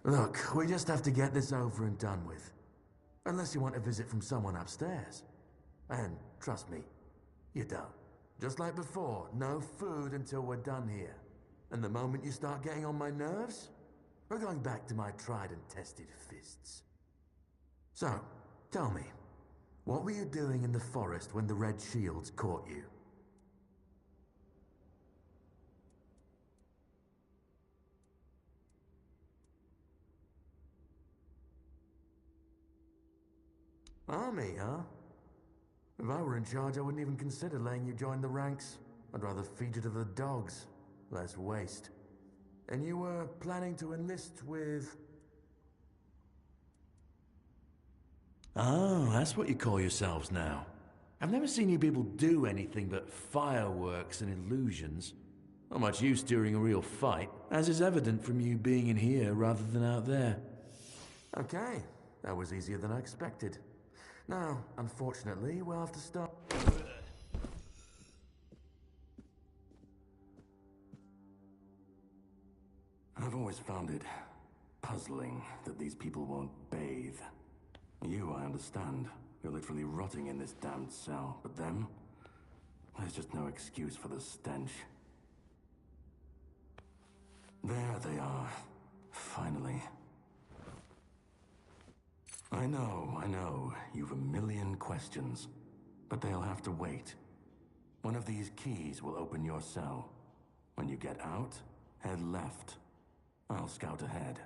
Look, we just have to get this over and done with. Unless you want a visit from someone upstairs. And trust me, you don't. Just like before, no food until we're done here. And the moment you start getting on my nerves, we're going back to my tried and tested fists. So, tell me, what were you doing in the forest when the Red Shields caught you? Army, huh? If I were in charge, I wouldn't even consider letting you join the ranks. I'd rather feed you to the dogs. Less waste. And you were planning to enlist with... Oh, that's what you call yourselves now. I've never seen you people do anything but fireworks and illusions. Not much use during a real fight, as is evident from you being in here rather than out there. Okay, that was easier than I expected. Now, unfortunately, we'll have to start... I've always found it puzzling that these people won't bathe. You, I understand. You're literally rotting in this damned cell. But them? There's just no excuse for the stench. There they are. Finally. I know. You've a million questions. But they'll have to wait. One of these keys will open your cell. When you get out, head left. I'll scout ahead.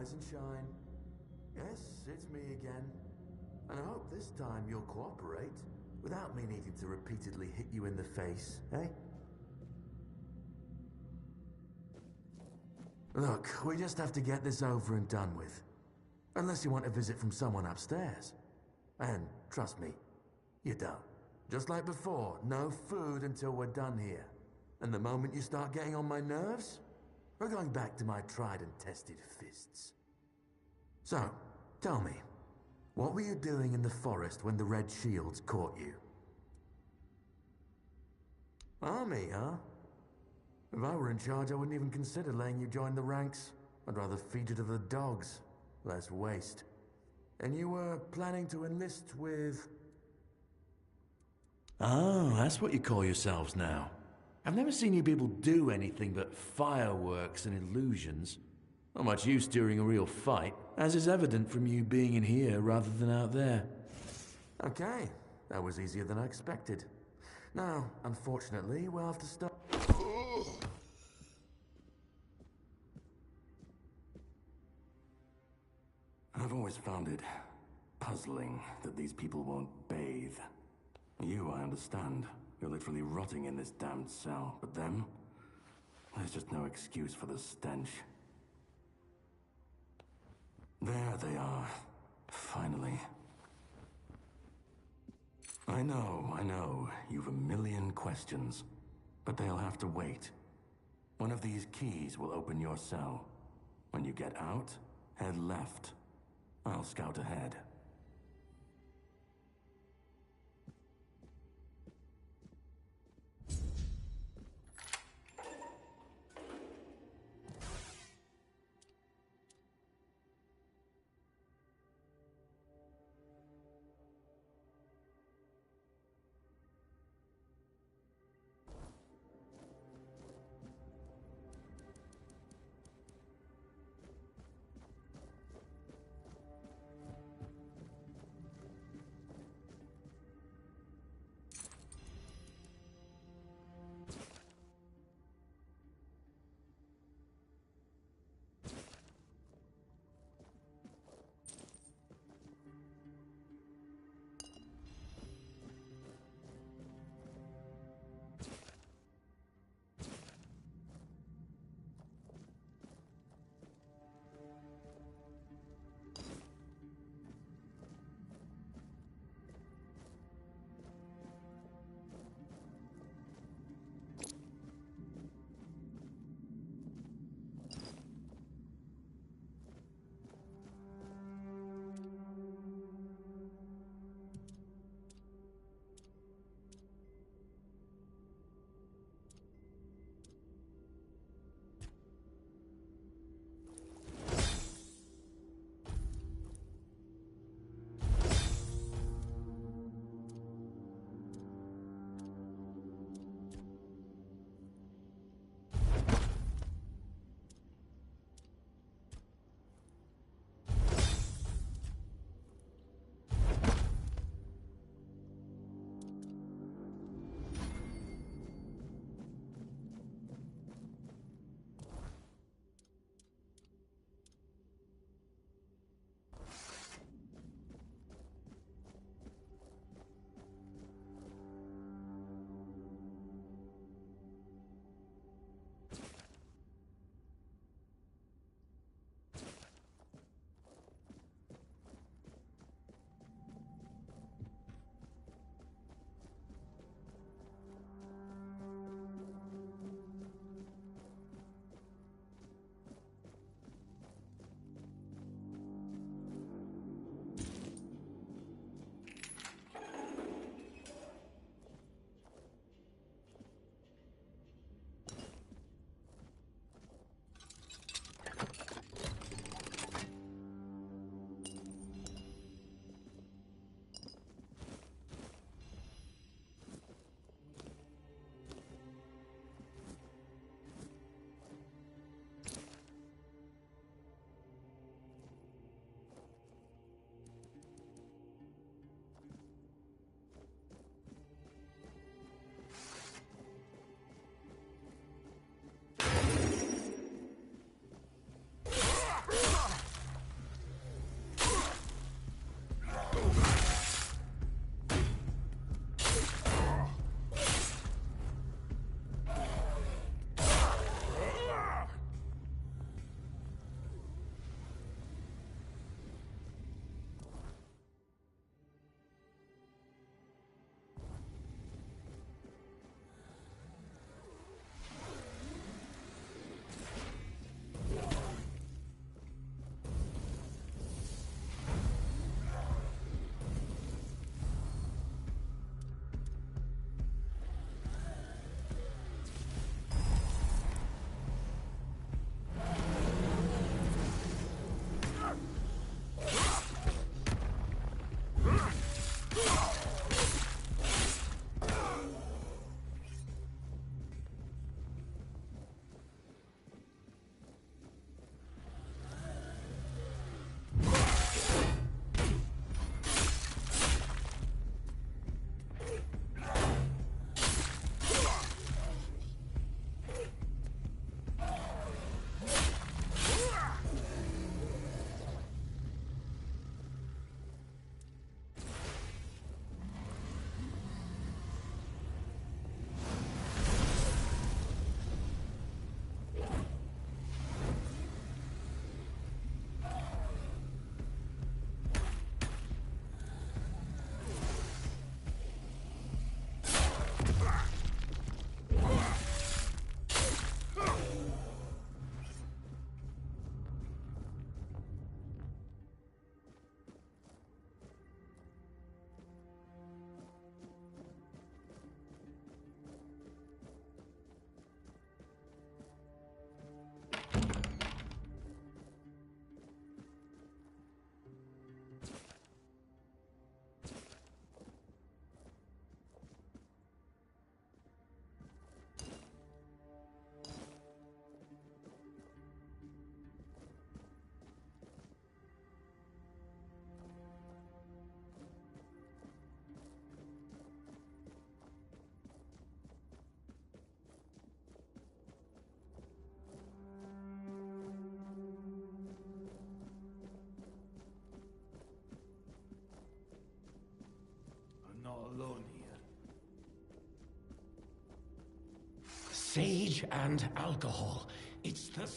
rise and shine. Yes, it's me again. And I hope this time you'll cooperate, without me needing to repeatedly hit you in the face, eh? Look, we just have to get this over and done with. Unless you want a visit from someone upstairs. And, trust me, you don't. Just like before, no food until we're done here. And the moment you start getting on my nerves, we're going back to my tried and tested fists. So, tell me, what were you doing in the forest when the Red Shields caught you? Army, huh? If I were in charge, I wouldn't even consider letting you join the ranks. I'd rather feed you to the dogs. Less waste. And you were planning to enlist with... Oh, that's what you call yourselves now. I've never seen you people do anything but fireworks and illusions. Not much use during a real fight, as is evident from you being in here rather than out there. Okay, that was easier than I expected. Now, unfortunately, we'll have to start... I've always found it puzzling that these people won't bathe. You, I understand. You're literally rotting in this damned cell. But them? There's just no excuse for the stench. There they are. Finally. I know. You've a million questions. But they'll have to wait. One of these keys will open your cell. When you get out, head left. I'll scout ahead. Sage and alcohol. It's the...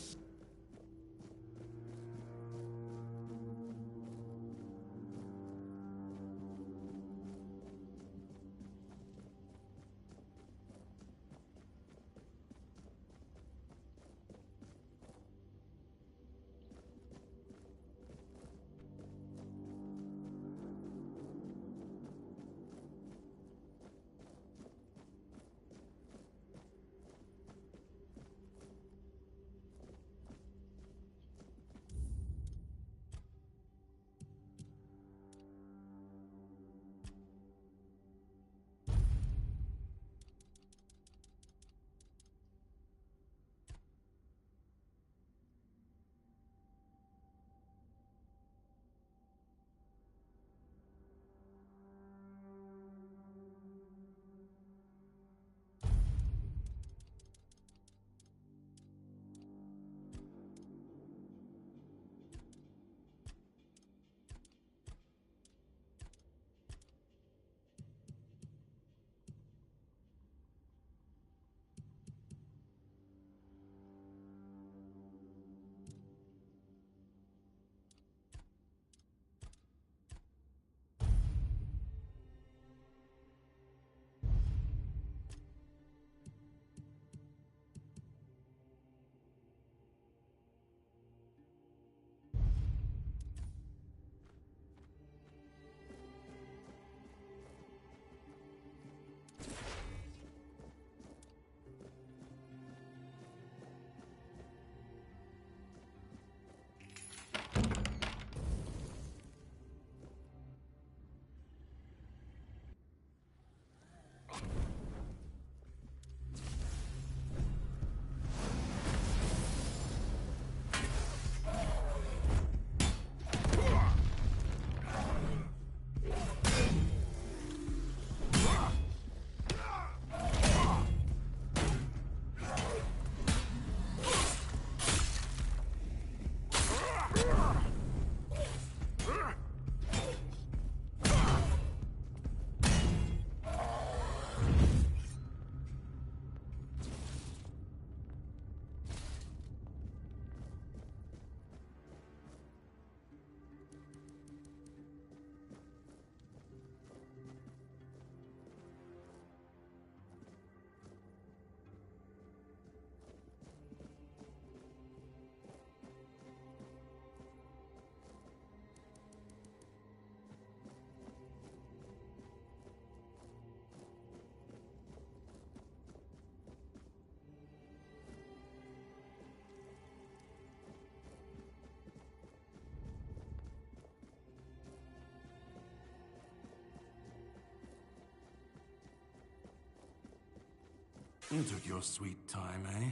You took your sweet time, eh?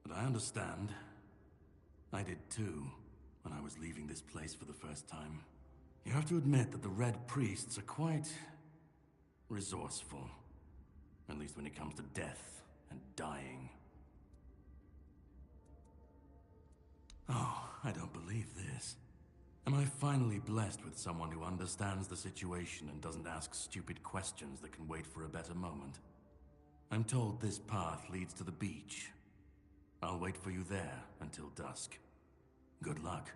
But I understand. I did too, when I was leaving this place for the first time. You have to admit that the Red Priests are quite... resourceful. At least when it comes to death and dying. Oh, I don't believe this. Am I finally blessed with someone who understands the situation and doesn't ask stupid questions that can wait for a better moment? I'm told this path leads to the beach. I'll wait for you there until dusk. Good luck.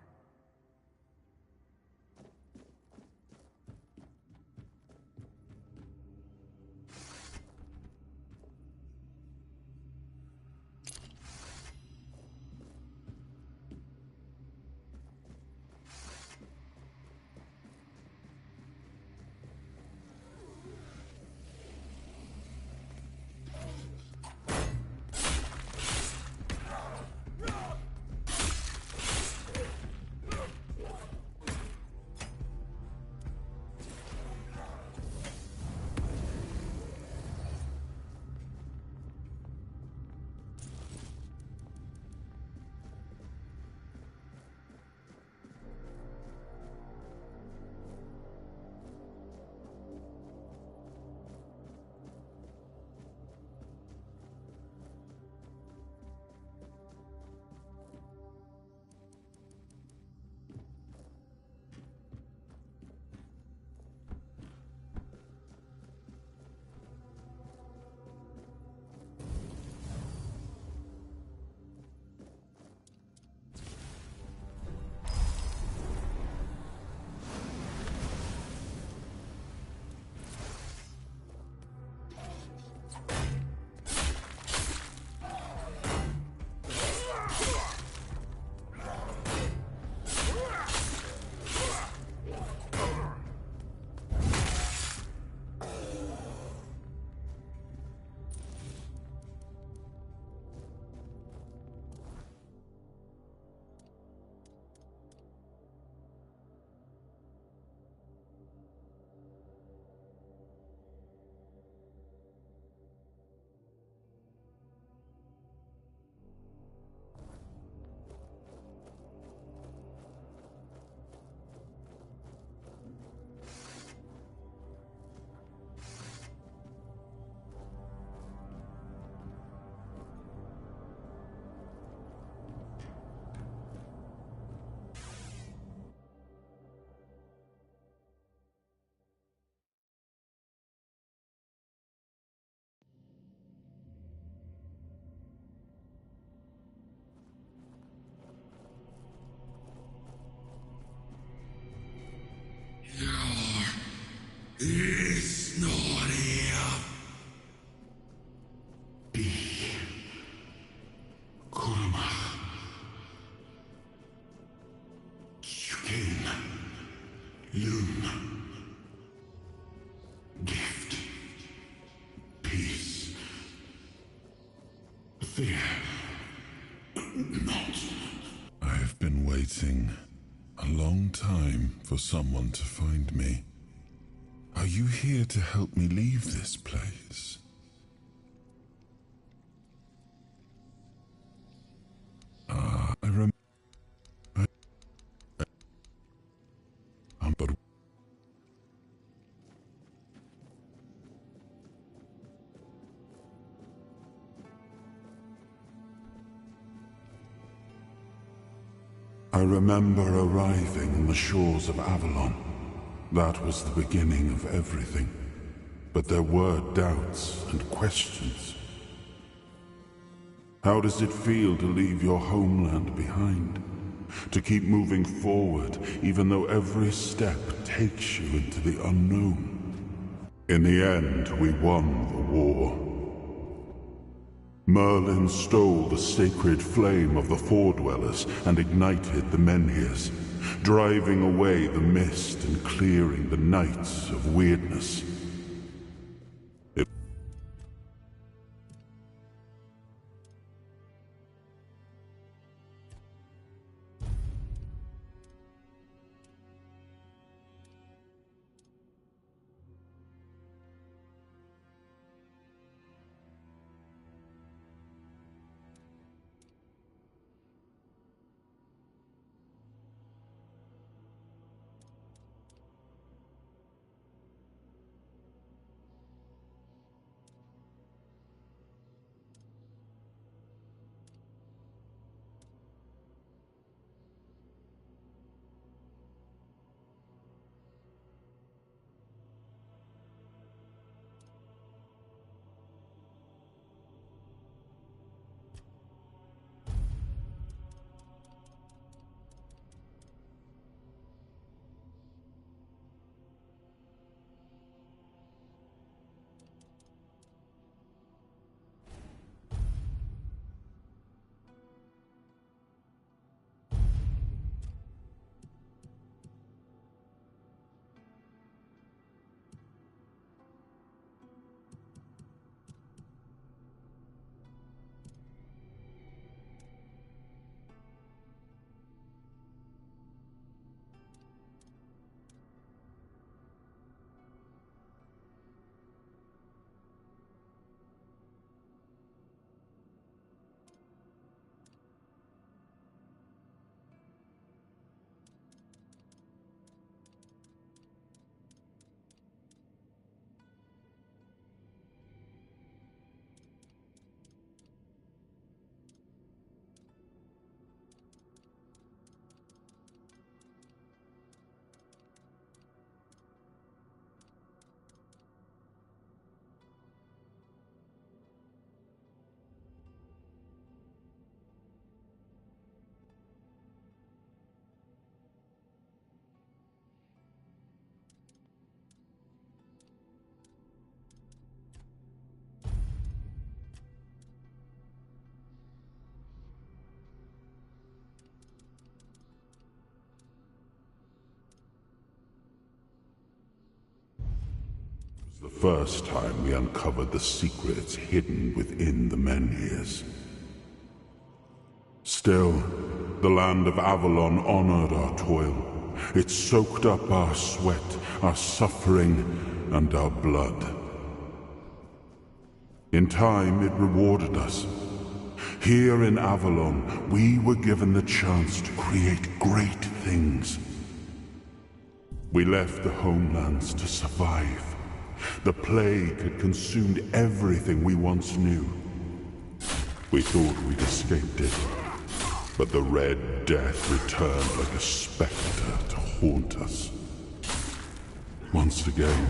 Fear not. I've been waiting a long time for someone to find me. Are you here to help me leave this place? But I remember arriving on the shores of Avalon. That was the beginning of everything. But there were doubts and questions. How does it feel to leave your homeland behind? To keep moving forward, even though every step takes you into the unknown? In the end, we won the war. Merlin stole the sacred flame of the Foredwellers and ignited the Menhirs, driving away the mist and clearing the nights of weirdness. The first time we uncovered the secrets hidden within the Menhirs. Still, the land of Avalon honored our toil. It soaked up our sweat, our suffering, and our blood. In time, it rewarded us. Here in Avalon, we were given the chance to create great things. We left the homelands to survive. The plague had consumed everything we once knew. We thought we'd escaped it, but the Red Death returned like a specter to haunt us. Once again,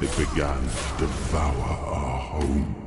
it began to devour our home.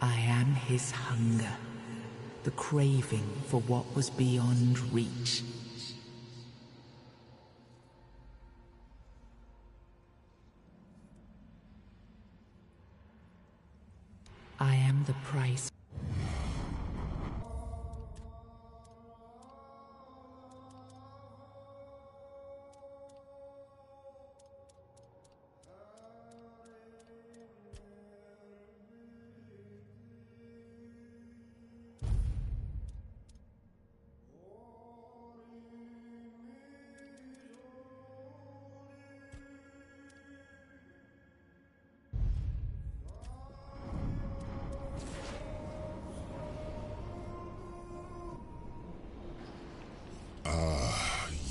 I am his hunger, the craving for what was beyond reach. I am the price.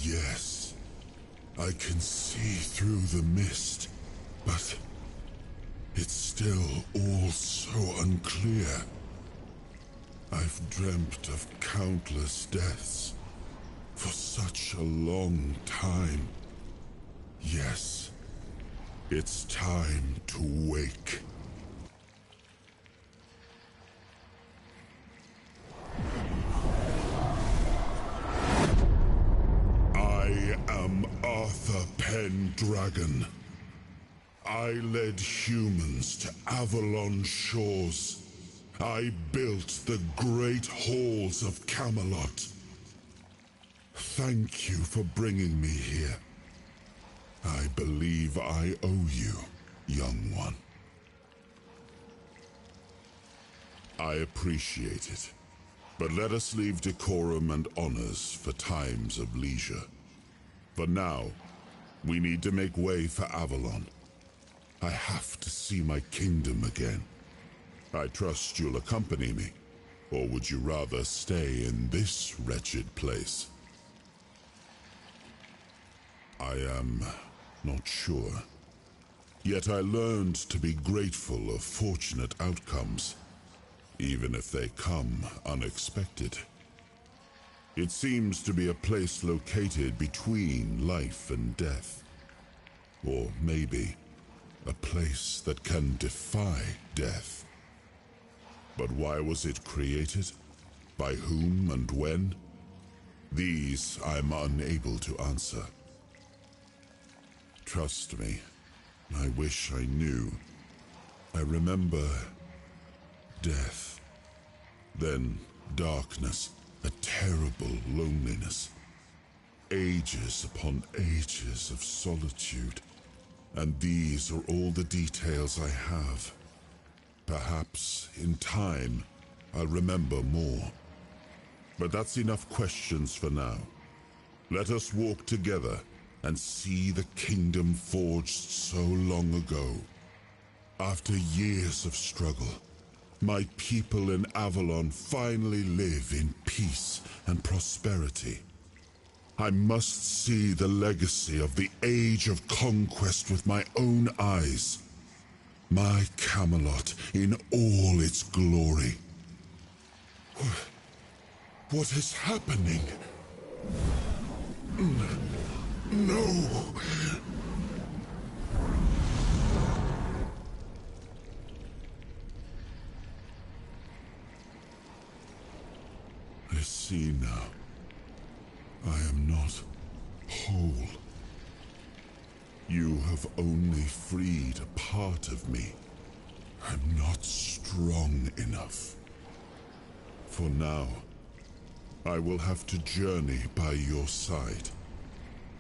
Yes, I can see through the mist, but it's still all so unclear. I've dreamt of countless deaths for such a long time. Yes, it's time to wake. I am Arthur Pendragon. I led humans to Avalon's shores. I built the great halls of Camelot. Thank you for bringing me here. I believe I owe you, young one. I appreciate it, but let us leave decorum and honors for times of leisure. For now, we need to make way for Avalon. I have to see my kingdom again. I trust you'll accompany me, or would you rather stay in this wretched place? I am not sure. Yet I learned to be grateful of fortunate outcomes, even if they come unexpected. It seems to be a place located between life and death. Or maybe a place that can defy death. But why was it created? By whom and when? These I'm unable to answer. Trust me, I wish I knew. I remember death, then darkness, a terrible loneliness, ages upon ages of solitude, and these are all the details I have. Perhaps, in time, I'll remember more. But that's enough questions for now. Let us walk together and see the kingdom forged so long ago. After years of struggle, my people in Avalon finally live in peace and prosperity. I must see the legacy of the Age of Conquest with my own eyes. My Camelot in all its glory. What is happening? No! I see now. I am not whole. You have only freed a part of me. I'm not strong enough. For now, I will have to journey by your side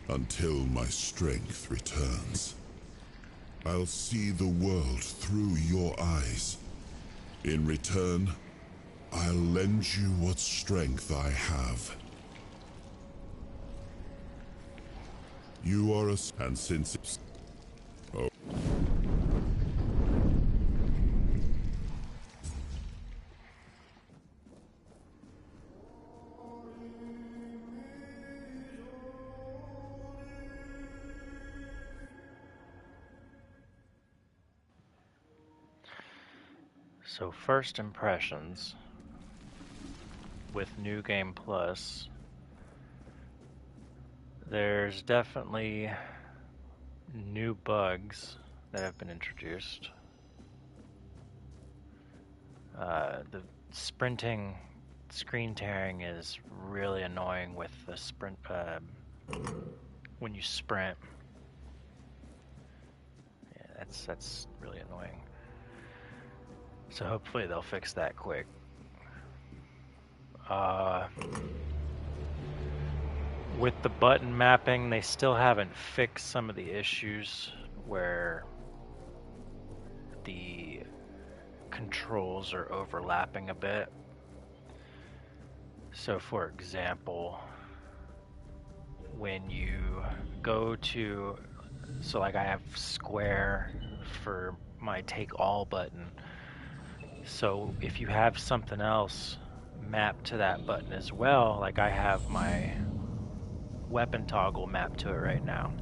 until my strength returns. I'll see the world through your eyes. In return, I'll lend you what strength I have. You are a... and since it's... Oh. So first impressions with New Game Plus, there's definitely new bugs that have been introduced. The sprinting screen tearing is really annoying with the sprint when you sprint. Yeah, that's really annoying. So hopefully they'll fix that quick. With the button mapping, they still haven't fixed some of the issues where the controls are overlapping a bit. So for example, when you go to, so like I have square for my take all button. So if you have something else mapped to that button as well, like I have my weapon toggle mapped to it right now,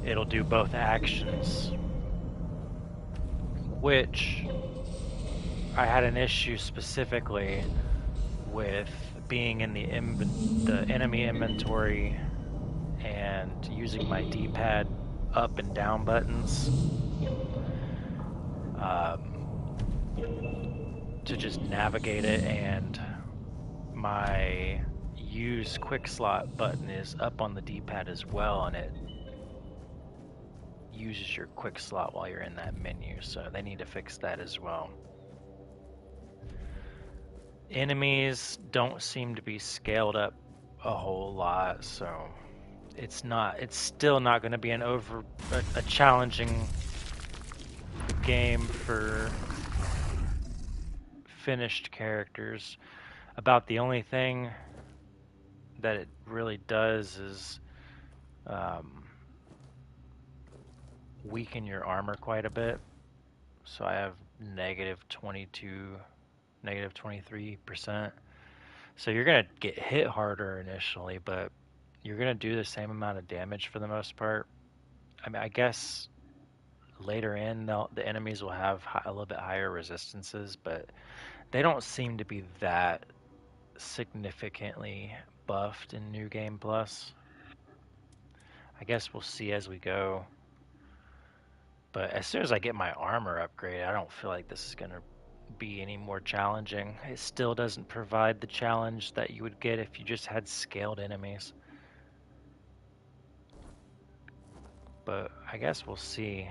it'll do both actions, which I had an issue specifically with being in the enemy inventory and using my D-pad up and down buttons to just navigate it, and my use quick slot button is up on the D-pad as well, and it uses your quick slot while you're in that menu, so they need to fix that as well. Enemies don't seem to be scaled up a whole lot, so it's still not going to be a challenging game for finished characters. About the only thing that it really does is weaken your armor quite a bit. So I have -22, -23%. So you're going to get hit harder initially, but you're going to do the same amount of damage for the most part. I mean, I guess later in the enemies will have a little bit higher resistances, but they don't seem to be that significantly buffed in New Game Plus. I guess we'll see as we go. But as soon as I get my armor upgraded, I don't feel like this is going to be any more challenging. It still doesn't provide the challenge that you would get if you just had scaled enemies. But I guess we'll see.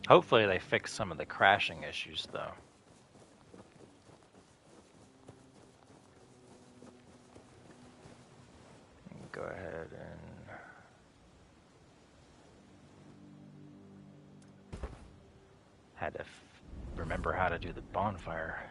Hopefully they fix some of the crashing issues, though. Go ahead and had to remember how to do the bonfire.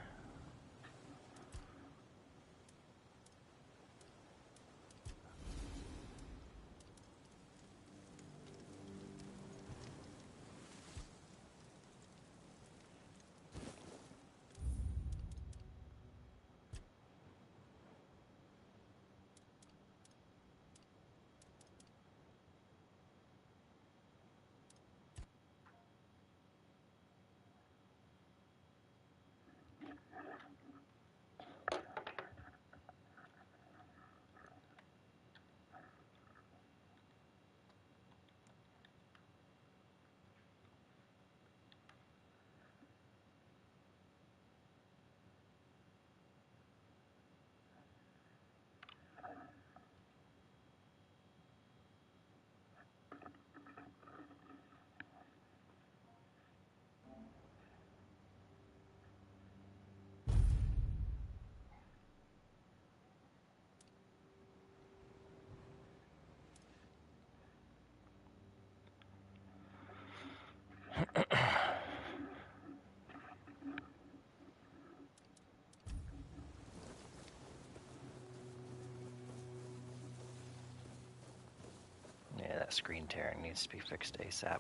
screen tearing needs to be fixed ASAP.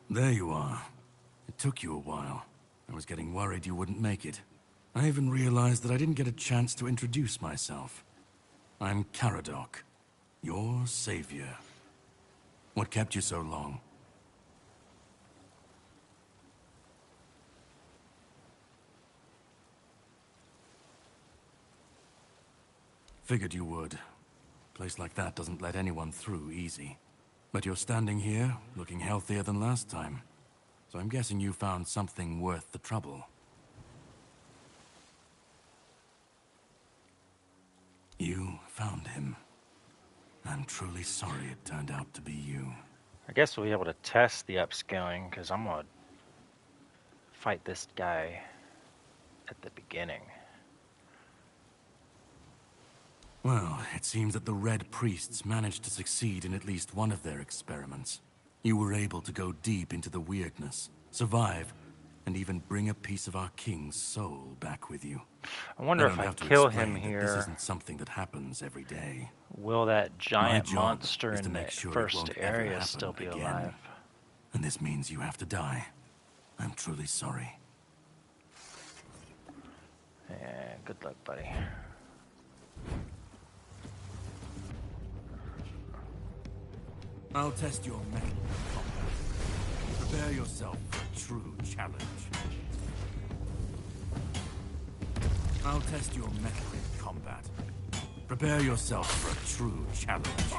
There you are. It took you a while. I was getting worried you wouldn't make it. I even realized that I didn't get a chance to introduce myself. I'm Caradoc, your savior. What kept you so long? Figured you would. A place like that doesn't let anyone through easy. But you're standing here, looking healthier than last time. So I'm guessing you found something worth the trouble. You found him. I'm truly sorry it turned out to be you. I guess we'll be able to test the upscaling, because I'm going to fight this guy at the beginning. Well, it seems that the Red Priests managed to succeed in at least one of their experiments. You were able to go deep into the weirdness, survive, and even bring a piece of our king's soul back with you. I wonder if I kill him here. This isn't something that happens every day. Will that giant monster is to in the make sure it first won't ever area happen still be again. alive? And this means you have to die. I'm truly sorry. Yeah, good luck, buddy. I'll test your mettle in combat. Prepare yourself for a true challenge. I'll test your mettle in combat. Prepare yourself for a true challenge.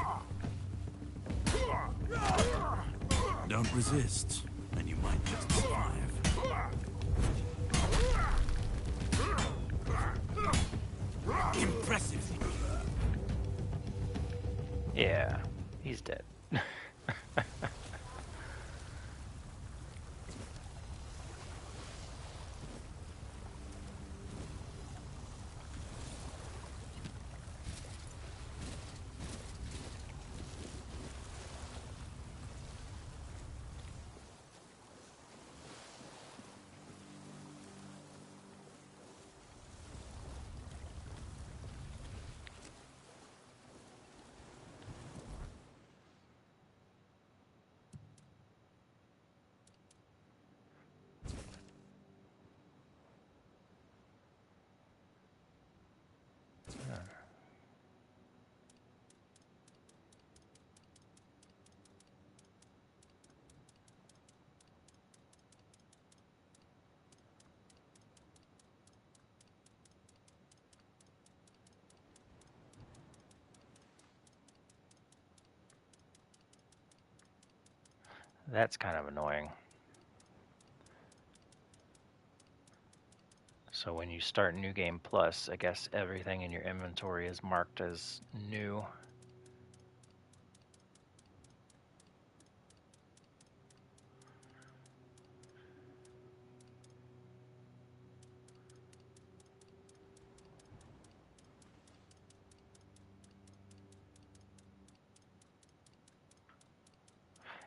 Don't resist, and you might just survive. Impressive. Yeah, he's dead. That's kind of annoying. So when you start New Game Plus, I guess everything in your inventory is marked as new.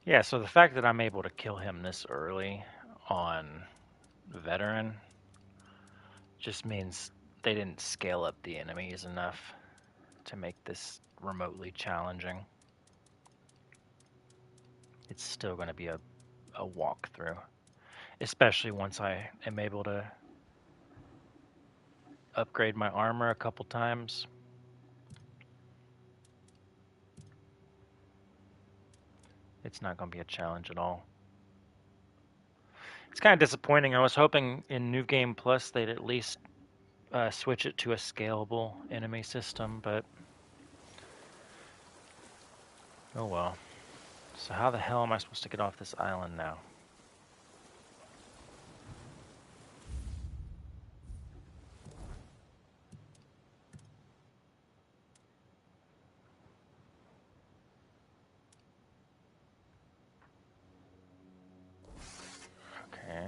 Yeah, so the fact that I'm able to kill him this early on Veteran just means they didn't scale up the enemies enough to make this remotely challenging. It's still going to be a walkthrough, especially once I am able to upgrade my armor a couple times. It's not going to be a challenge at all. It's kind of disappointing. I was hoping in New Game Plus they'd at least switch it to a scalable enemy system, but oh well. So how the hell am I supposed to get off this island now? Okay.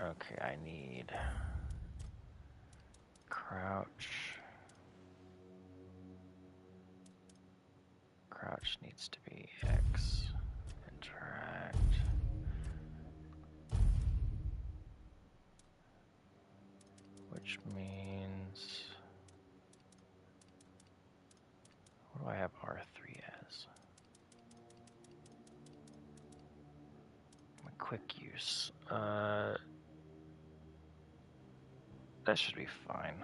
Okay, I need crouch. Crouch needs to be X. Interact. have R3 as? My quick use. That should be fine.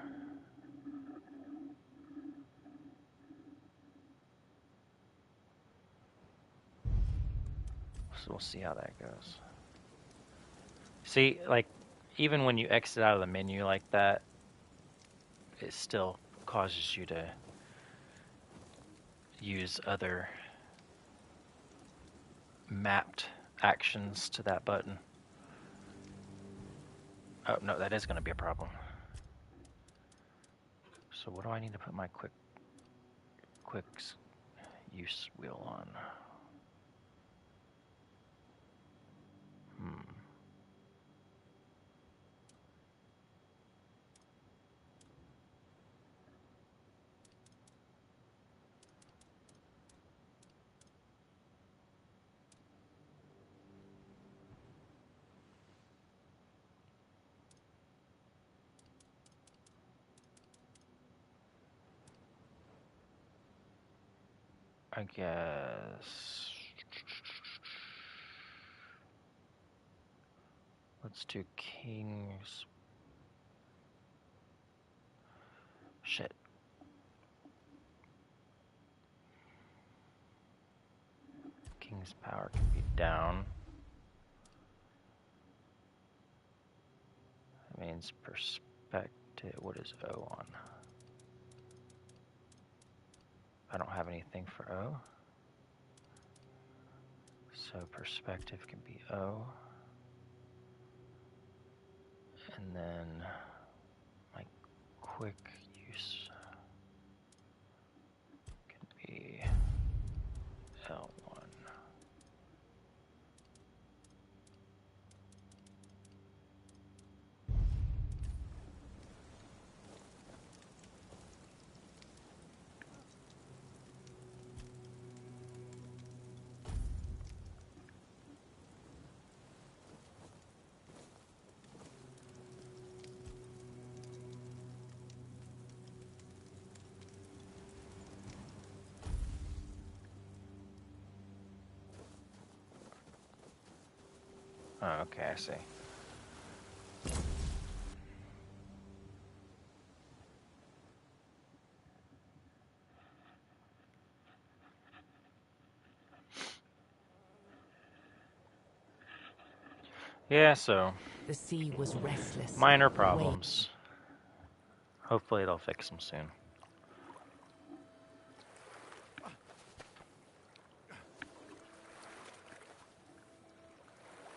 So we'll see how that goes. See, like, even when you exit out of the menu like that, it still causes you to use other mapped actions to that button. Oh, no, that is going to be a problem. So what do I need to put my quick use wheel on? I guess let's do King's. Shit. King's power can be down. That means perspective. What is O on? I don't have anything for O. So perspective can be O. And then my quick use can be L1. Oh, okay, I see. Yeah, so The sea was restless. minor problems. Hopefully they'll fix them soon.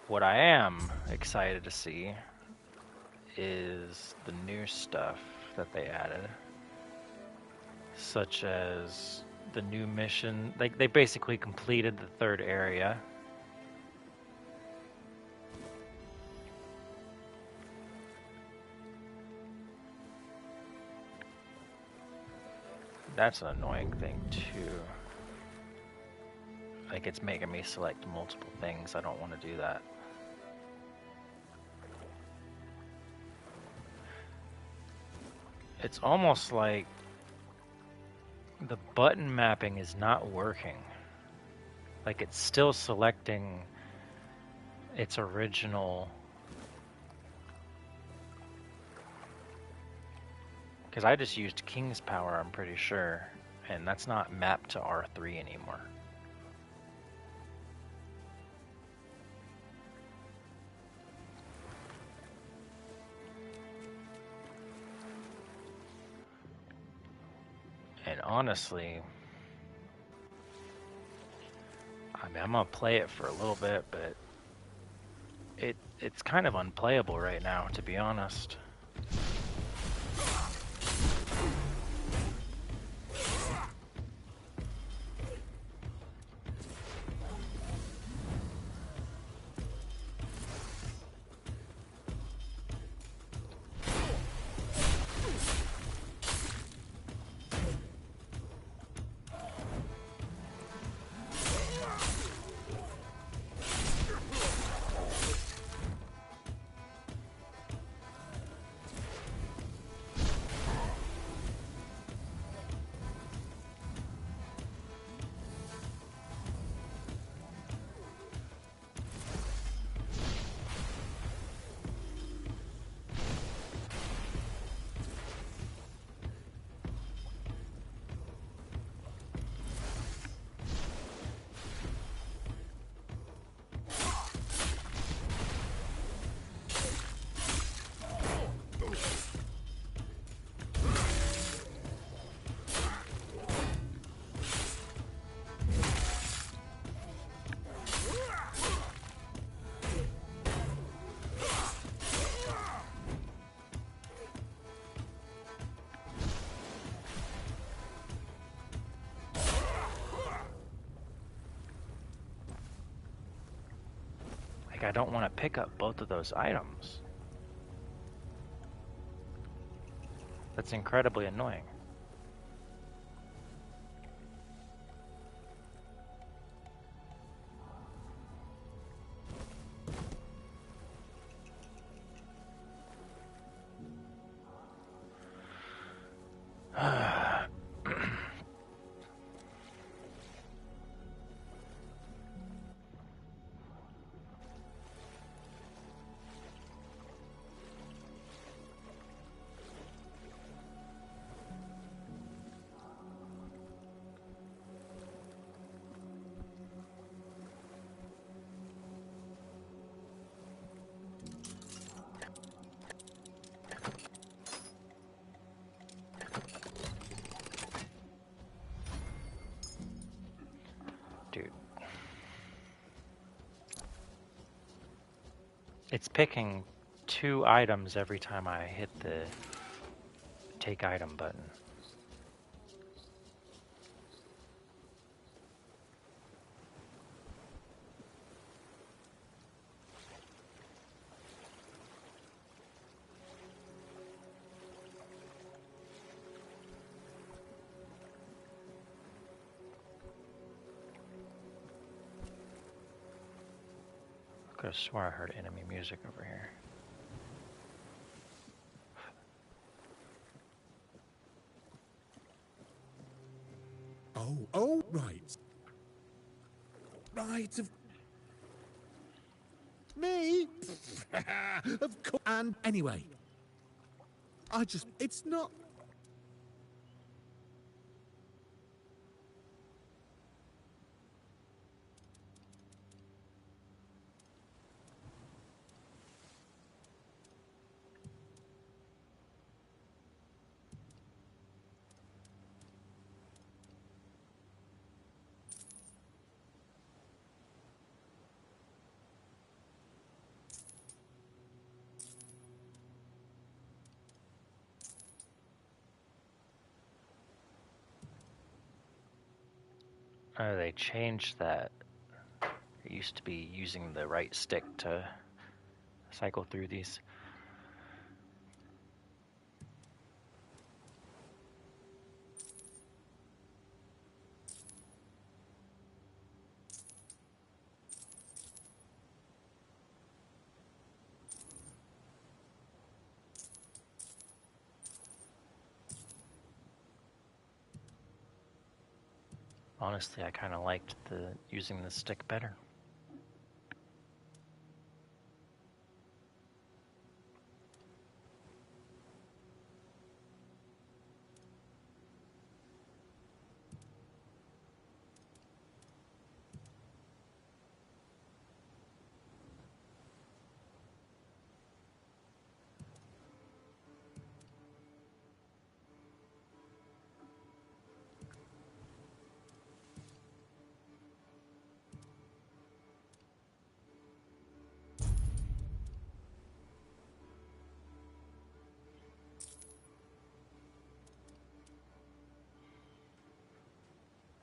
What I am excited to see is the new stuff that they added, such as the new mission. They basically completed the third area. That's an annoying thing too. Like, it's making me select multiple things. I don't want to do that. It's almost like the button mapping is not working. Like, it's still selecting its original. Because I just used King's power, I'm pretty sure, and that's not mapped to R3 anymore. And honestly, I mean, I'm gonna play it for a little bit, but it's kind of unplayable right now, to be honest. I don't want to pick up both of those items. That's incredibly annoying. Dude. It's picking 2 items every time I hit the take item button. I could have swore I heard enemy music over here. Oh, right. Right, of... Me? Of course. And anyway, it's not... Oh, they changed that. It used to be using the right stick to cycle through these. Honestly, I kind of liked using the stick better.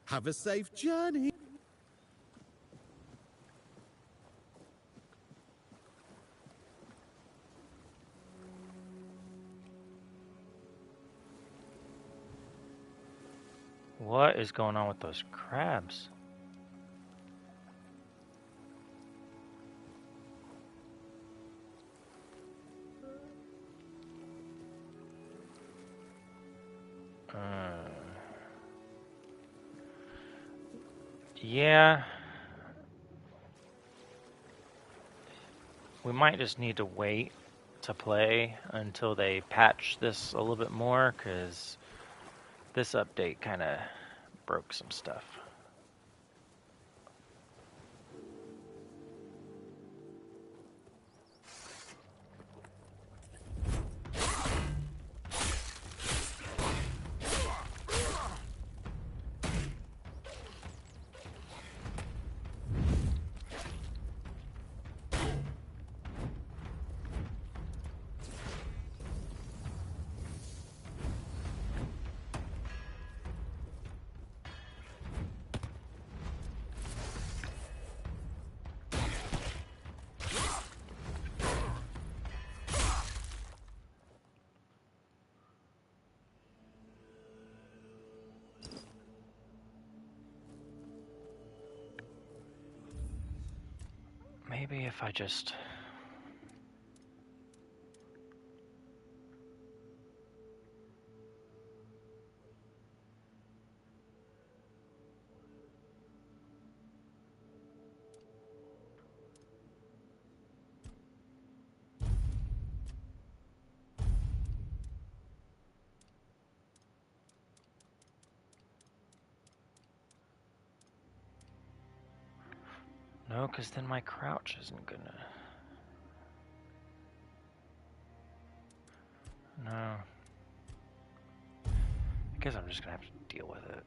Have a safe journey. What is going on with those crabs? Yeah. We might just need to wait to play until they patch this a little bit more, because this update kind of broke some stuff. maybe if I just... No, because then my crouch isn't gonna... No. I guess I'm just gonna have to deal with it.